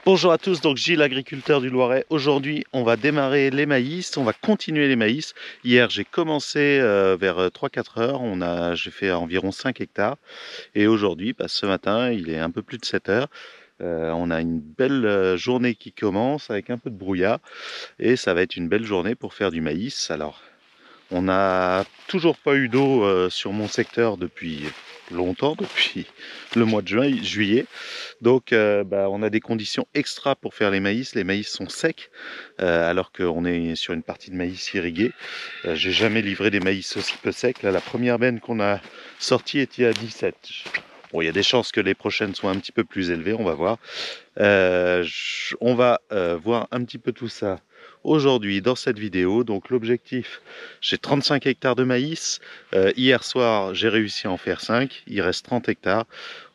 Bonjour à tous, donc Gilles, agriculteur du Loiret. Aujourd'hui, on va démarrer les maïs, on va continuer les maïs. Hier, j'ai commencé vers 3-4 heures, j'ai fait environ 5 hectares. Et aujourd'hui, ce matin, il est un peu plus de 7 heures. On a une belle journée qui commence avec un peu de brouillard. Et ça va être une belle journée pour faire du maïs. Alors, on n'a toujours pas eu d'eau sur mon secteur depuis longtemps, depuis le mois de juillet. Donc on a des conditions extra pour faire les maïs. Les maïs sont secs alors qu'on est sur une partie de maïs irrigué. J'ai jamais livré des maïs aussi peu secs. Là, la première benne qu'on a sortie était à 17. Bon, il y a des chances que les prochaines soient un petit peu plus élevées, on va voir. On va voir un petit peu tout ça aujourd'hui dans cette vidéo. Donc l'objectif, j'ai 35 hectares de maïs. Hier soir, j'ai réussi à en faire 5. Il reste 30 hectares.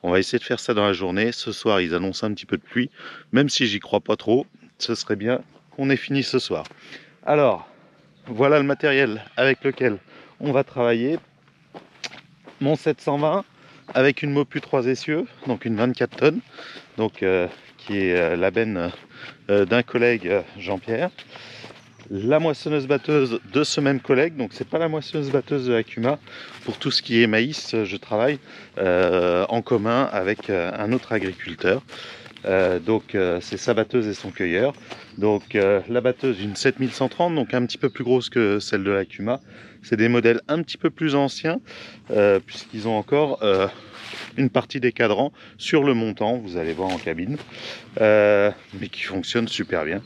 On va essayer de faire ça dans la journée. Ce soir, ils annoncent un petit peu de pluie. Même si j'y crois pas trop, ce serait bien qu'on ait fini ce soir. Alors, voilà le matériel avec lequel on va travailler. Mon 720 avec une Mopu 3 essieux, donc une 24 tonnes, donc qui est la benne d'un collègue, Jean-Pierre. La moissonneuse batteuse de ce même collègue, donc c'est pas la moissonneuse batteuse de Akuma. Pour tout ce qui est maïs, je travaille en commun avec un autre agriculteur. C'est sa batteuse et son cueilleur. Donc la batteuse, une 7130, donc un petit peu plus grosse que celle de l'Akuma. C'est des modèles un petit peu plus anciens puisqu'ils ont encore une partie des cadrans sur le montant, vous allez voir en cabine, mais qui fonctionne super bien.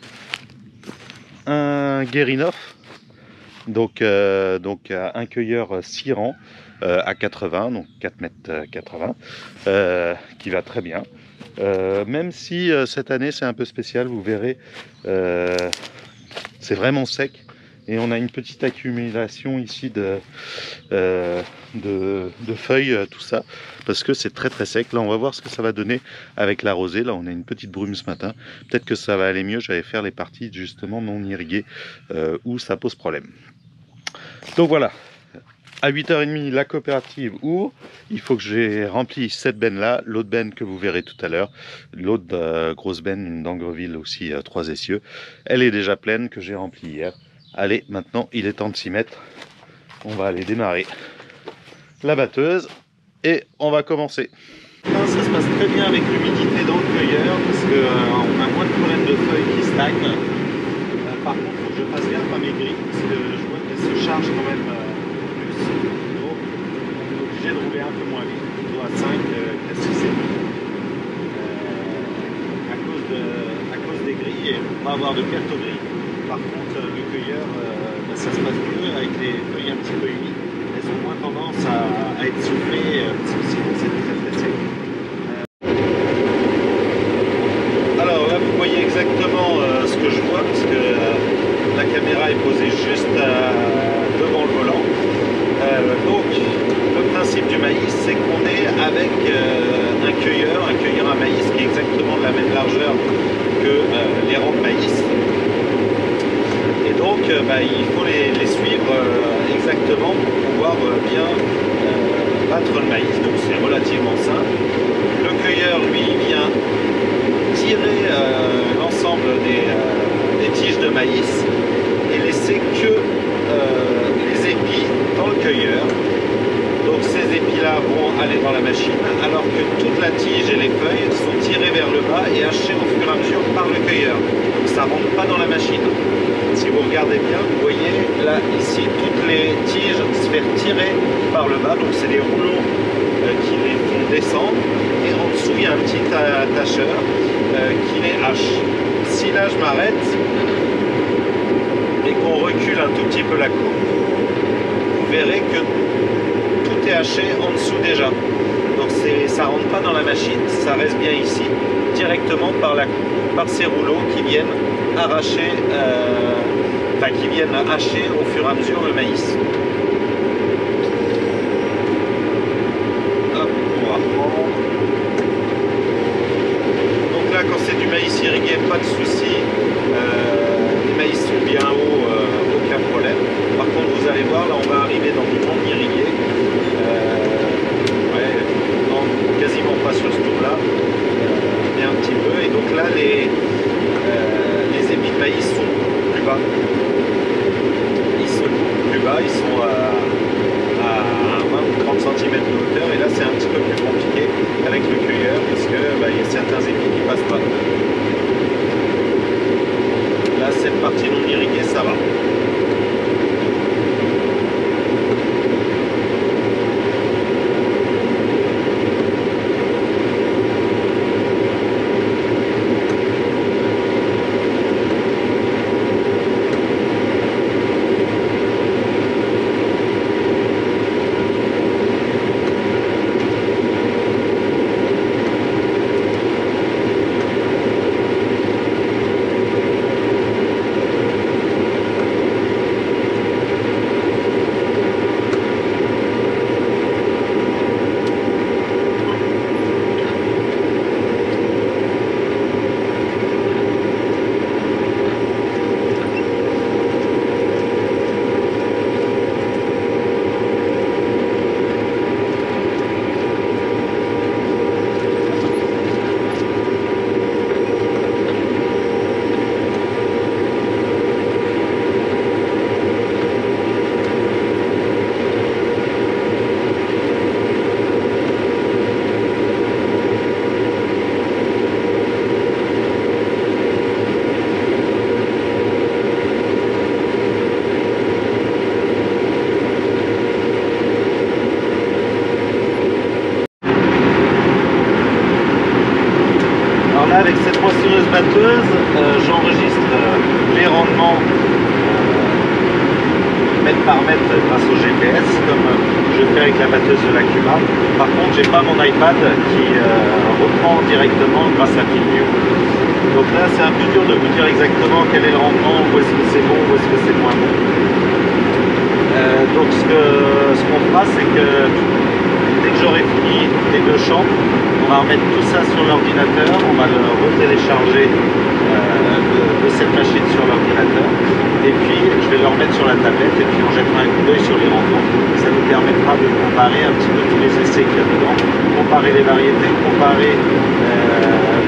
Un Guérinoff, donc un cueilleur 6 rangs à 80, donc 4,80 m, qui va très bien. Même si cette année c'est un peu spécial, vous verrez, c'est vraiment sec et on a une petite accumulation ici de feuilles, tout ça, parce que c'est très très sec. Là on va voir ce que ça va donner avec la rosée. Là on a une petite brume ce matin, peut-être que ça va aller mieux. J'allais faire les parties justement non irriguées où ça pose problème. Donc voilà, à 8h30 la coopérative ouvre. Il faut que j'ai rempli cette benne là, l'autre benne que vous verrez tout à l'heure, l'autre grosse benne, une d'Angreville aussi, 3 essieux, elle est déjà pleine, que j'ai remplie hier. Allez, maintenant il est temps de s'y mettre. On va aller démarrer la batteuse et on va commencer. Ça se passe très bien avec l'humidité dans le cueilleur parce qu'on a moins de problèmes de feuilles qui stagnent. Par contre, il faut que je fasse gaffe à mes grilles parce que je vois qu'elles se chargent quand même plus. Donc, on est obligé de rouler un peu moins vite, plutôt à 5 qu'à 6 et demi. À cause des grilles, et on va avoir de perte aux grilles. Par contre, le cueilleur, ça se passe mieux avec les feuilles un petit peu humides. Elles ont moins tendance à être soufflées, parce que sinon c'est très très sec. Alors là, vous voyez exactement ce que je vois, parce que la caméra est posée juste devant le volant. Donc, le principe du maïs, c'est qu'on est avec un cueilleur à maïs qui est exactement de la même largeur que les rangs de maïs. Et donc, il faut les suivre exactement pour pouvoir bien battre le maïs. Donc, c'est relativement simple. Le cueilleur, lui, vient tirer l'ensemble des tiges de maïs et laisser que les épis dans le cueilleur. Donc ces épis-là vont aller dans la machine, alors que toute la tige et les feuilles sont tirées vers le bas et hachées au fur et à mesure par le cueilleur. Donc ça ne rentre pas dans la machine. Si vous regardez bien, vous voyez là, ici, toutes les tiges se faire tirer par le bas. Donc c'est des rouleaux qui les font descendre. Et en dessous, il y a un petit attacheur qui les hache. Si là, je m'arrête et qu'on recule un tout petit peu la coupe, vous verrez que tout est haché en dessous déjà. Donc ça rentre pas dans la machine, ça reste bien ici, directement par ces rouleaux qui viennent arracher, qui viennent hacher au fur et à mesure le maïs. Hop, on va reprendre. Donc là, quand c'est du maïs irrigué, pas de souci. Les maïs sont bien hauts, aucun problème. Par contre, vous allez voir, là on va arriver dans du non irrigué. Quasiment pas sur ce tour là, mais un petit peu. Et donc là, les j'enregistre les rendements mètre par mètre grâce au GPS, comme je fais avec la batteuse de l'Acuma. Par contre, j'ai pas mon iPad qui reprend directement grâce à FieldView. Donc là, c'est un peu dur de vous dire exactement quel est le rendement, où est-ce que c'est bon, où est-ce que c'est moins bon. Donc ce qu'on fera, c'est que dès que j'aurai fini les 2 champs, on va remettre tout ça sur l'ordinateur, on va le retélécharger de cette machine sur l'ordinateur, et puis je vais le remettre sur la tablette, et puis on jettera un coup d'œil sur les rendements. Ça nous permettra de comparer un petit peu tous les essais qu'il y a dedans, comparer les variétés, comparer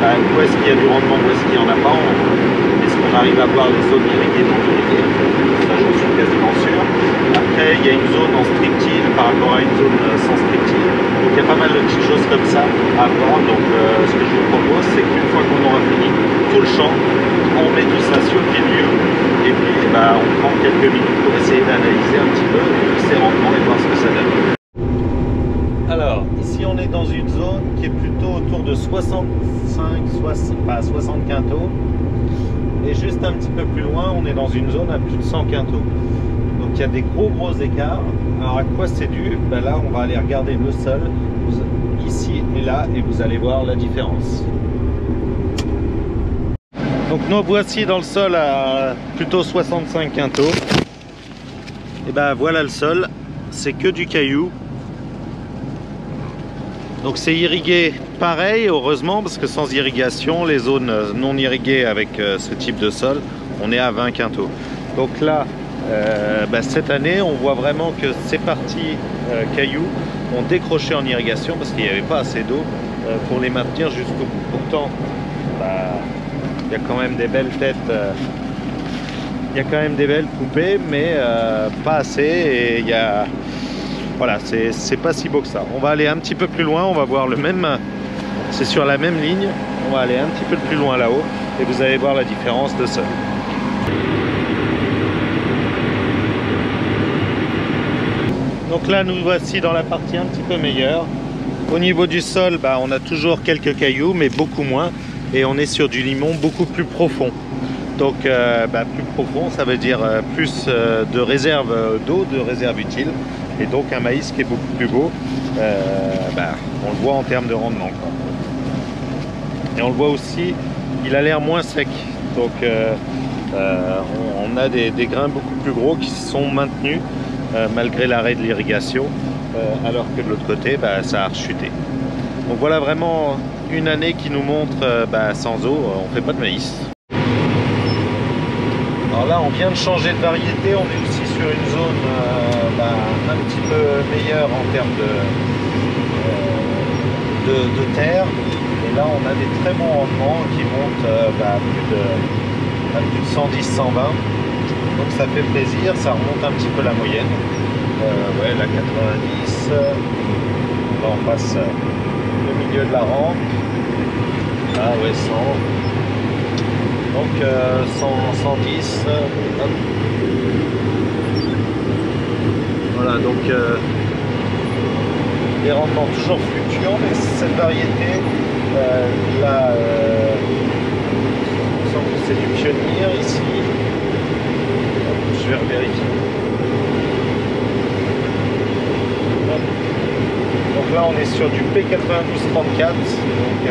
où est-ce qu'il y a du rendement, où est-ce qu'il n'y en a pas, est-ce qu'on arrive à voir les zones irriguées, non irriguées, ça j'en suis quasiment sûr. Après il y a une zone en strictile par rapport à une zone sans strictile, donc il y a pas mal de petites choses comme ça à voir. Donc ce que je vous propose, c'est qu'une fois qu'on aura fini tout le champ, on met tout ça sur FieldView, et puis on prend quelques minutes pour essayer d'analyser un petit peu tous ces rendements et voir ce que ça donne. Alors, ici on est dans une zone qui est plutôt autour de 60 quintaux, et juste un petit peu plus loin on est dans une zone à plus de 100 quintaux. Donc il y a des gros écarts. Alors à quoi c'est dû? Là on va aller regarder le sol ici et là, et vous allez voir la différence. Donc nous voici dans le sol à plutôt 65 quintaux. Et voilà le sol, c'est que du caillou. Donc c'est irrigué pareil, heureusement, parce que sans irrigation, les zones non irriguées avec ce type de sol, on est à 20 quintaux. Donc là, cette année, on voit vraiment que ces parties cailloux ont décroché en irrigation parce qu'il n'y avait pas assez d'eau pour les maintenir jusqu'au bout. Pourtant, il y a quand même des belles têtes, il y a quand même des belles poupées, mais pas assez, et il y a... Voilà, c'est pas si beau que ça. On va aller un petit peu plus loin, on va voir le même, c'est sur la même ligne, on va aller un petit peu plus loin là-haut, et vous allez voir la différence de sol. Donc là, nous voici dans la partie un petit peu meilleure. Au niveau du sol, on a toujours quelques cailloux, mais beaucoup moins, et on est sur du limon beaucoup plus profond. Donc plus profond, ça veut dire plus de réserve d'eau, de réserve utile, et donc un maïs qui est beaucoup plus beau. On le voit en termes de rendement, quoi. Et on le voit aussi, il a l'air moins sec, donc on a des grains beaucoup plus gros qui se sont maintenus malgré l'arrêt de l'irrigation, alors que de l'autre côté ça a rechuté. Donc voilà vraiment une année qui nous montre sans eau on ne fait pas de maïs. Alors là, on vient de changer de variété, on est aussi sur une zone un petit peu meilleure en termes de terre. Et là, on a des très bons rendements qui montent à plus de 110, 120. Donc ça fait plaisir, ça remonte un petit peu la moyenne. Ouais, la 90. Là, on passe le milieu de la rampe. Ah ouais, 100. Donc 110, hop. Voilà, donc les rendements toujours fluctuants, mais cette variété, là, il me semble que c'est du pionnier ici. Je vais revérifier. Donc là, on est sur du P9234, donc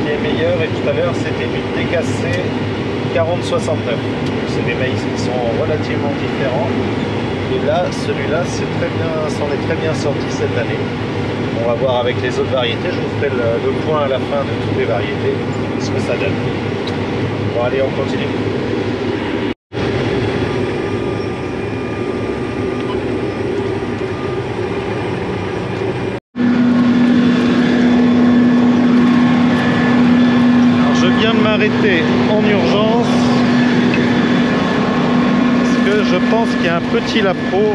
qui est meilleur, et tout à l'heure c'était du TKC 4069. C'est des maïs qui sont relativement différents, et là celui-là s'en est très bien sorti cette année. On va voir avec les autres variétés, je vous ferai le point à la fin de toutes les variétés, ce que ça donne. Bon allez, on continue. M'arrêter en urgence parce que je pense qu'il y a un petit lapro.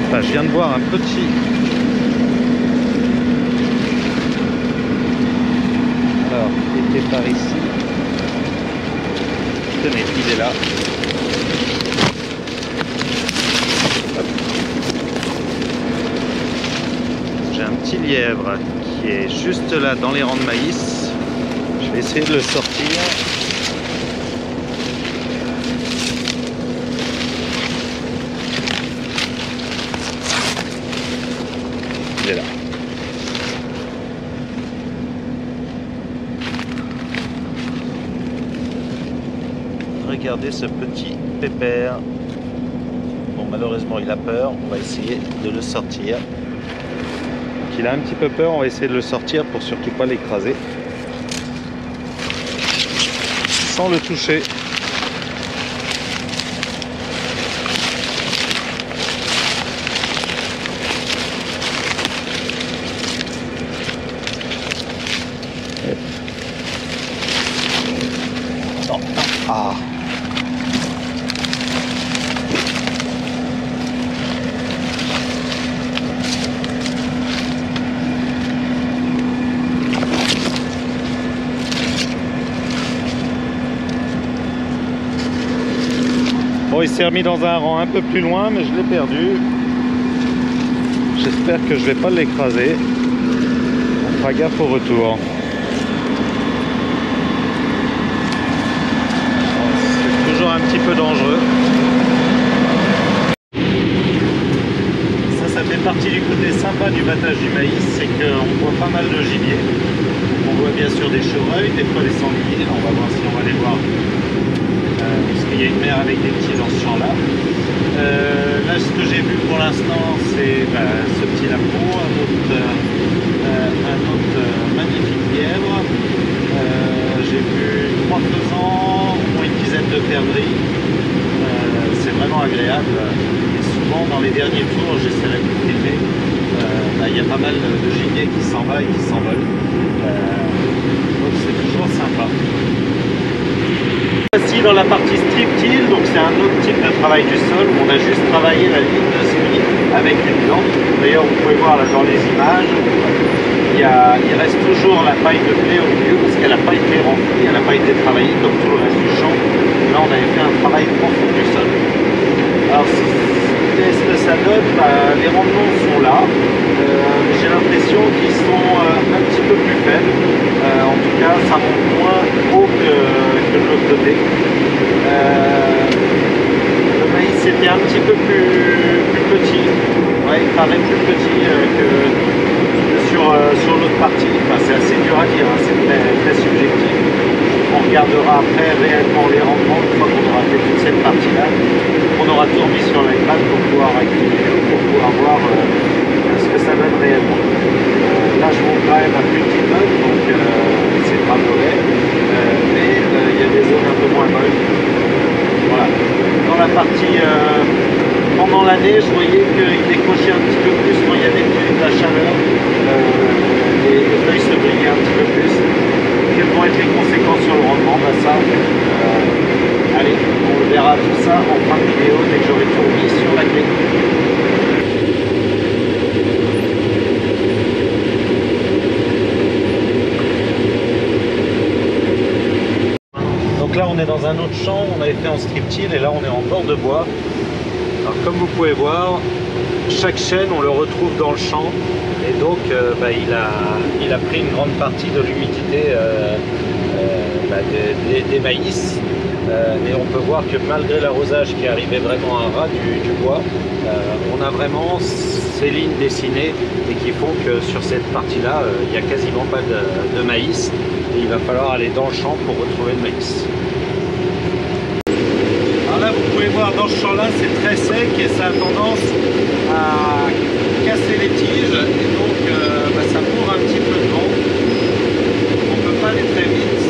Enfin, je viens de voir un petit. Alors, il était par ici. Tenez, il est là. J'ai un petit lièvre qui est juste là dans les rangs de maïs. Je vais essayer de le sortir. il est là. Regardez ce petit pépère. Bon, malheureusement il a peur, on va essayer de le sortir. Donc il a un petit peu peur, on va essayer de le sortir pour surtout pas l'écraser. Sans le toucher. Non. Ah. Bon, il s'est remis dans un rang un peu plus loin, mais je l'ai perdu. J'espère que je vais pas l'écraser. On fera gaffe au retour. C'est toujours un petit peu dangereux. Ça fait partie du côté sympa du battage du maïs, c'est qu'on voit pas mal de gibier. On voit bien sûr des chevreuils, des fois des sangliers. On va voir si on va les voir. Parce qu'il y a une mer avec des petits dans ce champ-là. Là, ce que j'ai vu pour l'instant, c'est ce petit lapot, un autre magnifique lièvre. J'ai vu 3 faisans, au moins une dizaine de perdrix. C'est vraiment agréable. Et souvent, dans les derniers tours, j'essaierai de vous filmer. Il y a pas mal de gibier qui s'en va et qui s'envole. Donc c'est toujours sympa. Ici dans la partie strip-till, donc c'est un autre type de travail du sol où on a juste travaillé la ligne de semi avec une lampe. D'ailleurs vous pouvez voir là dans les images, il reste toujours la paille de blé au milieu parce qu'elle n'a pas été remplie, elle n'a pas été travaillée comme tout le reste du champ. Là on avait fait un travail profond du sol. Alors qu'est-ce que ça donne? Les rendements sont là, j'ai l'impression qu'ils sont un petit peu plus faibles. En tout cas ça monte moins haut que de l'autre côté. Le maïs était un petit peu plus petit, ouais, il paraît plus petit que sur l'autre partie. Enfin, c'est assez dur à dire, hein, c'est très subjectif. On regardera après réellement les rendements une fois qu'on aura fait toute cette partie-là. On aura tout remis sur l'iPad pour pouvoir activer, pour pouvoir voir ce que ça donne réellement. Là, je monte quand même à plus de 10 tonnes, donc c'est pas mauvais. Mais il y a des zones un peu moins bonnes. Voilà. Dans la partie pendant l'année, je voyais qu'il décrochait un petit peu plus quand il y avait de la chaleur. Les feuilles se brillaient un petit peu plus. Quelles vont être les conséquences sur le rendement? Ça, allez, on verra tout ça en fin de vidéo dès que j'aurai tout remis sur la clé. Donc là on est dans un autre champ, on avait fait en strip-till et là on est en bord de bois. Alors comme vous pouvez voir, chaque chêne on le retrouve dans le champ et donc il a pris une grande partie de l'humidité des maïs. Et on peut voir que malgré l'arrosage qui arrivait vraiment à ras du bois, on a vraiment ces lignes dessinées et qui font que sur cette partie-là, il n'y a quasiment pas de maïs et il va falloir aller dans le champ pour retrouver le maïs. Alors là, vous pouvez voir dans ce champ-là, c'est très sec et ça a tendance à casser les tiges et donc ça bourre un petit peu de vent. On ne peut pas aller très vite,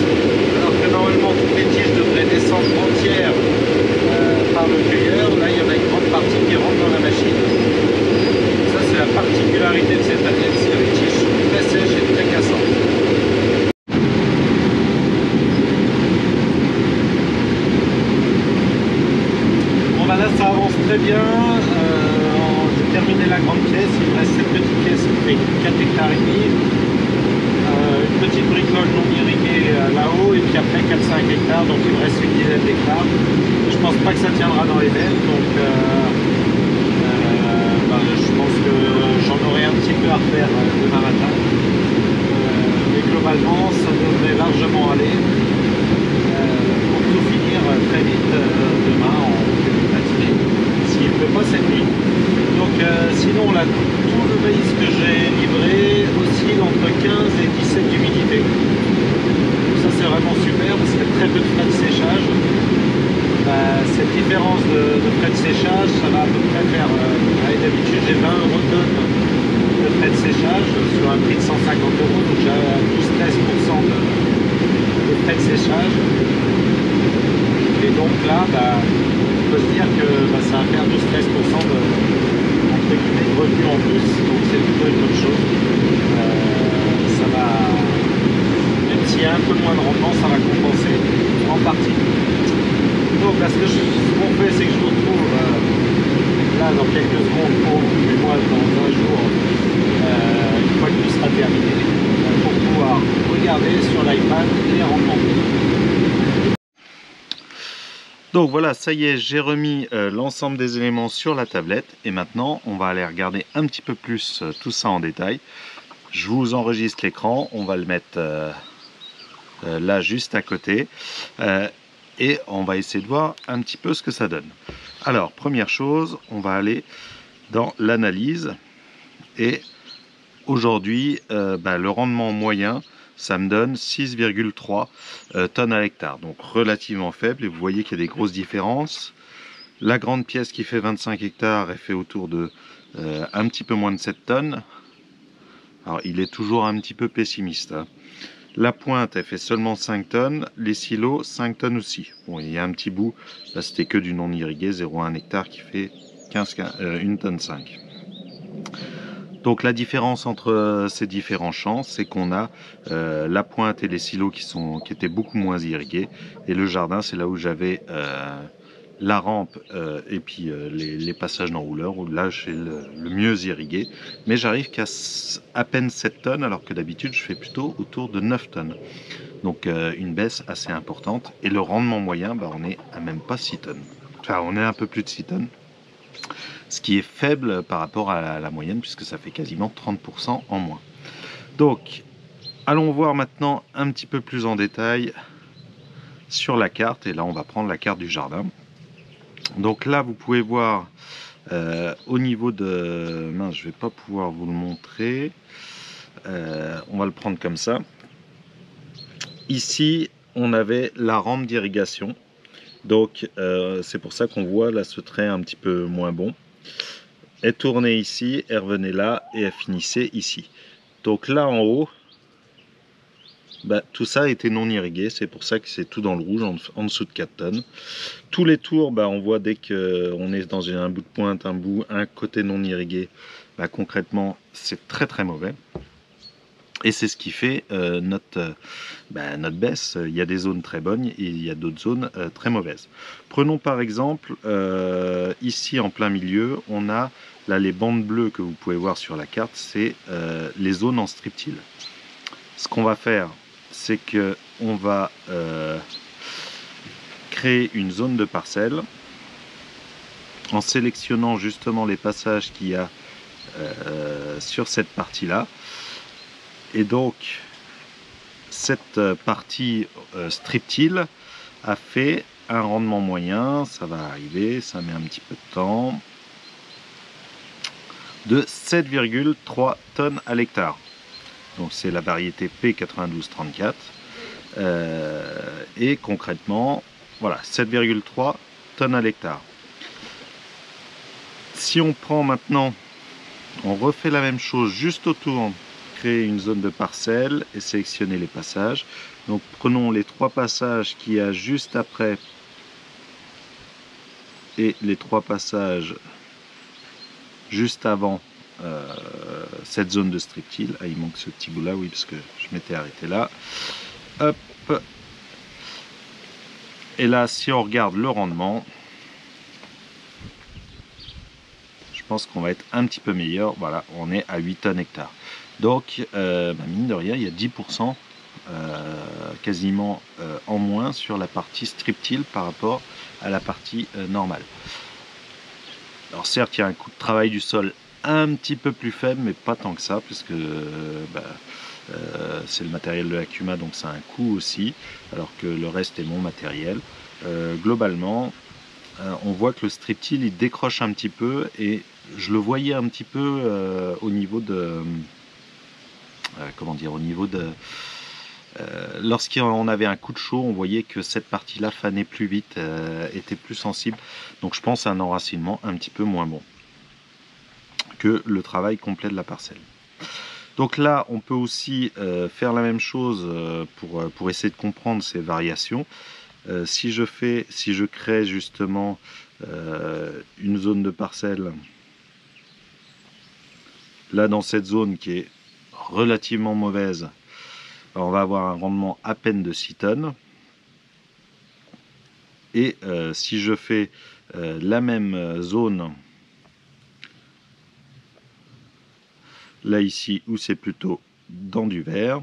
alors que normalement toutes les tiges devraient descendre entières par le cueilleur. Là, il y en a une grande partie qui rentre dans la machine. Ça, c'est la particularité de cette année, c'est que les tiges sont très sèches et très cassantes. Bon, là, ça avance très bien. J'ai terminé la grande pièce. Il me reste cette petite pièce qui fait 4 hectares et demi. Une petite bricole non irriguée là-haut et puis après 4-5 hectares, donc il me reste une dizaine d'hectares. Je pense pas que ça tiendra dans les bêtes, donc je pense que j'en aurai un petit peu à refaire demain matin. Mais globalement, ça devrait largement aller pour tout finir très vite demain en début de matinée, s'il ne pleut pas cette nuit. Donc sinon là, tout le maïs que j'ai très peu de frais de séchage. Cette différence de frais de séchage, ça va à peu près faire, d'habitude j'ai 20 € tonne de frais de séchage sur un prix de 150 €, donc j'ai 12-13% de frais de séchage. Et donc là, on peut se dire que ça va faire 12-13% de revenus en plus, donc c'est plutôt une bonne chose. Ça va, même s'il y a un peu moins de rendement, ça va compenser en partie. Donc là, ce qu'on fait, c'est que je vous retrouve là dans quelques secondes, pour du moins dans un jour, une fois que tout sera terminé, pour pouvoir regarder sur l'iPad les rendements. Donc voilà, ça y est, j'ai remis l'ensemble des éléments sur la tablette et maintenant on va aller regarder un petit peu plus tout ça en détail. Je vous enregistre l'écran, on va le mettre là juste à côté et on va essayer de voir un petit peu ce que ça donne. Alors première chose, on va aller dans l'analyse et aujourd'hui le rendement moyen, ça me donne 6,3 tonnes à l'hectare, donc relativement faible, et vous voyez qu'il y a des grosses différences. La grande pièce qui fait 25 hectares, elle fait autour de un petit peu moins de 7 tonnes. Alors il est toujours un petit peu pessimiste, hein. La pointe, elle fait seulement 5 tonnes, les silos 5 tonnes aussi. Bon, il y a un petit bout, là c'était que du non irrigué, 0,1 hectare qui fait 1 tonne 5. Donc la différence entre ces différents champs, c'est qu'on a la pointe et les silos qui étaient beaucoup moins irrigués, et le jardin, c'est là où j'avais la rampe et puis les passages d'enrouleur, où là j'ai le mieux irrigué, mais j'arrive qu'à à peine 7 tonnes, alors que d'habitude je fais plutôt autour de 9 tonnes. Donc une baisse assez importante, et le rendement moyen, on est à même pas 6 tonnes. Enfin, on est un peu plus de 6 tonnes. Ce qui est faible par rapport à la moyenne, puisque ça fait quasiment 30% en moins. Donc, allons voir maintenant un petit peu plus en détail sur la carte, et là on va prendre la carte du jardin. Donc là vous pouvez voir au niveau de... Mince, je vais pas pouvoir vous le montrer. On va le prendre comme ça. Ici, on avait la rampe d'irrigation. Donc c'est pour ça qu'on voit là ce trait un petit peu moins bon. Elle tournait ici, elle revenait là et elle finissait ici. Donc là en haut, tout ça était non irrigué, c'est pour ça que c'est tout dans le rouge, en dessous de 4 tonnes. Tous les tours, on voit dès qu'on est dans un bout de pointe, un côté non irrigué, concrètement c'est très très mauvais. Et c'est ce qui fait notre baisse. Il y a des zones très bonnes et il y a d'autres zones très mauvaises. Prenons par exemple, ici en plein milieu, on a là les bandes bleues que vous pouvez voir sur la carte, c'est les zones en strip-till. Ce qu'on va faire, c'est que on va créer une zone de parcelle en sélectionnant justement les passages qu'il y a sur cette partie-là. Et donc, cette partie strip-till a fait un rendement moyen, ça va arriver, ça met un petit peu de temps, de 7,3 tonnes à l'hectare. Donc c'est la variété P9234. Et concrètement, voilà, 7,3 tonnes à l'hectare. Si on prend maintenant, on refait la même chose juste autour, créer une zone de parcelle et sélectionner les passages. Donc prenons les 3 passages qu'il y a juste après et les 3 passages juste avant cette zone de strip-till. Ah, il manque ce petit bout là, oui, parce que je m'étais arrêté là. Hop. Et là, si on regarde le rendement, je pense qu'on va être un petit peu meilleur. Voilà, on est à 8 tonnes hectare. Donc, mine de rien, il y a 10% quasiment en moins sur la partie strip-till par rapport à la partie normale. Alors certes, il y a un coût de travail du sol un petit peu plus faible, mais pas tant que ça, puisque c'est le matériel de l'Acuma, donc ça a un coût aussi, alors que le reste est mon matériel. Globalement, on voit que le strip-till il décroche un petit peu, et je le voyais un petit peu au niveau de comment dire, au niveau de Lorsqu'on avait un coup de chaud, on voyait que cette partie-là fanait plus vite, était plus sensible. Donc je pense à un enracinement un petit peu moins bon que le travail complet de la parcelle. Donc là, on peut aussi faire la même chose pour essayer de comprendre ces variations. Si je crée justement une zone de parcelle, là dans cette zone qui est relativement mauvaise, on va avoir un rendement à peine de 6 tonnes. Et si je fais la même zone, là ici où c'est plutôt dans du vert,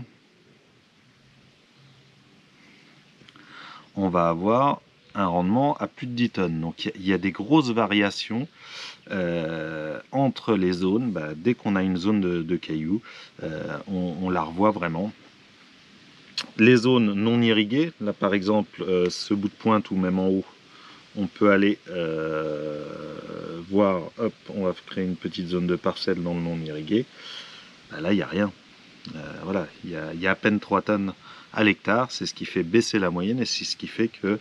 on va avoir un rendement à plus de 10 tonnes. Donc il y a des grosses variations entre les zones. Dès qu'on a une zone de cailloux, on la revoit vraiment. Les zones non irriguées, là par exemple ce bout de pointe ou même en haut, on peut aller voir, hop, on va créer une petite zone de parcelle dans le non irrigué. Là il n'y a rien. Voilà, il y a à peine 3 tonnes à l'hectare, c'est ce qui fait baisser la moyenne et c'est ce qui fait que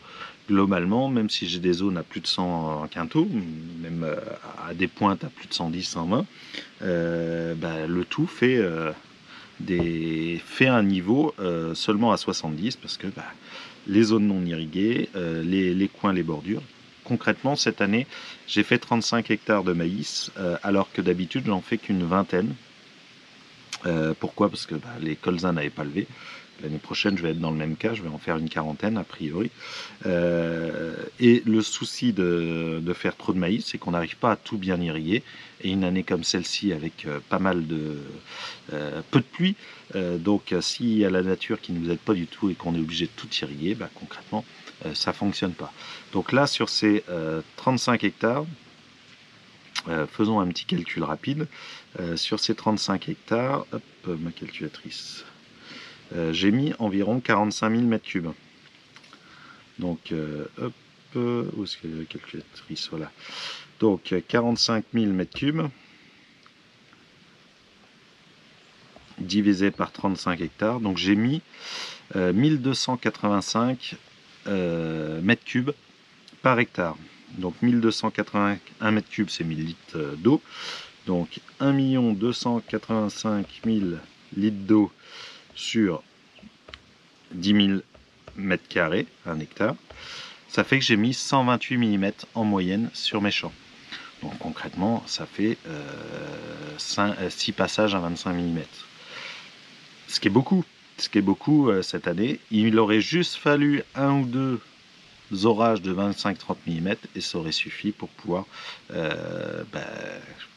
globalement, même si j'ai des zones à plus de 100 quintaux, même à des pointes à plus de 110, 120, le tout fait un niveau seulement à 70 parce que les zones non irriguées, les coins, les bordures. Concrètement, cette année, j'ai fait 35 hectares de maïs, alors que d'habitude, j'en fais qu'une vingtaine. Pourquoi? Parce que les colzas n'avaient pas levé. L'année prochaine, je vais être dans le même cas, je vais en faire une quarantaine a priori. Et le souci de faire trop de maïs, c'est qu'on n'arrive pas à tout bien irriguer. Et une année comme celle-ci, avec pas mal de peu de pluie, donc s'il y a la nature qui ne nous aide pas du tout et qu'on est obligé de tout irriguer, concrètement, ça ne fonctionne pas. Donc là, sur ces 35 hectares, faisons un petit calcul rapide. Sur ces 35 hectares, hop, ma calculatrice, j'ai mis environ 45 000 mètres cubes. Donc, hop, où est-ce que la calculatrice? Voilà. Donc, 45 000 mètres cubes divisé par 35 hectares. Donc, j'ai mis 1285 mètres cubes par hectare. Donc 1281 mètres cubes, c'est 1000 litres d'eau. Donc 1 285 000 litres d'eau sur 10 000 mètres carrés, un hectare. Ça fait que j'ai mis 128 mm en moyenne sur mes champs. Donc concrètement, ça fait 6 passages à 25 mm. Ce qui est beaucoup. Cette année. Il aurait juste fallu un ou deux orages de 25-30 mm et ça aurait suffi pour pouvoir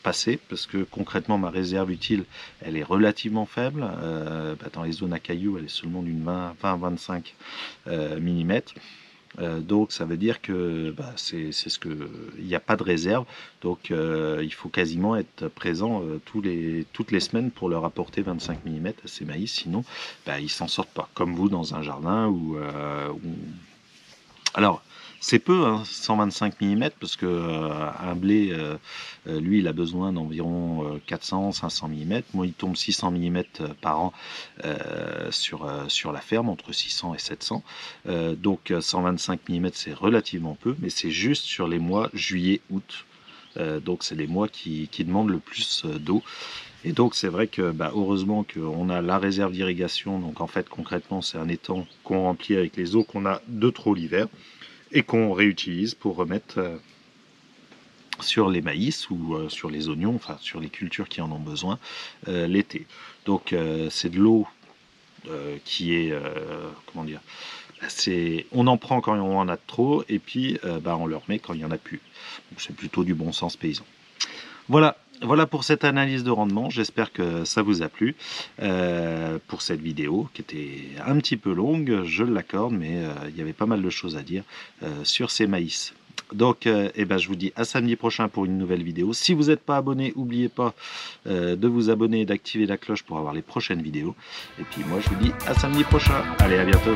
passer, parce que concrètement ma réserve utile elle est relativement faible. Dans les zones à cailloux elle est seulement d'une 20-25 mm. Donc ça veut dire que c'est ce que il n'y a pas de réserve, donc il faut quasiment être présent toutes les semaines pour leur apporter 25 mm à ces maïs, sinon ils s'en sortent pas, comme vous dans un jardin ou alors c'est peu, hein, 125 mm, parce que un blé, lui, il a besoin d'environ 400-500 mm. Moi, il tombe 600 mm par an sur la ferme, entre 600 et 700. Donc 125 mm, c'est relativement peu, mais c'est juste sur les mois juillet-août. Donc c'est les mois qui demandent le plus d'eau. Et donc c'est vrai que heureusement qu'on a la réserve d'irrigation. Donc en fait concrètement c'est un étang qu'on remplit avec les eaux qu'on a de trop l'hiver et qu'on réutilise pour remettre sur les maïs ou sur les oignons, enfin sur les cultures qui en ont besoin l'été. Donc c'est de l'eau qui est, comment dire, on en prend quand on en a trop et puis on le remet quand il n'y en a plus. Donc c'est plutôt du bon sens paysan. Voilà pour cette analyse de rendement, j'espère que ça vous a plu pour cette vidéo qui était un petit peu longue, je l'accorde, mais il y avait pas mal de choses à dire sur ces maïs. Donc je vous dis à samedi prochain pour une nouvelle vidéo. Si vous n'êtes pas abonné, n'oubliez pas de vous abonner et d'activer la cloche pour avoir les prochaines vidéos. Et puis moi je vous dis à samedi prochain. Allez, à bientôt.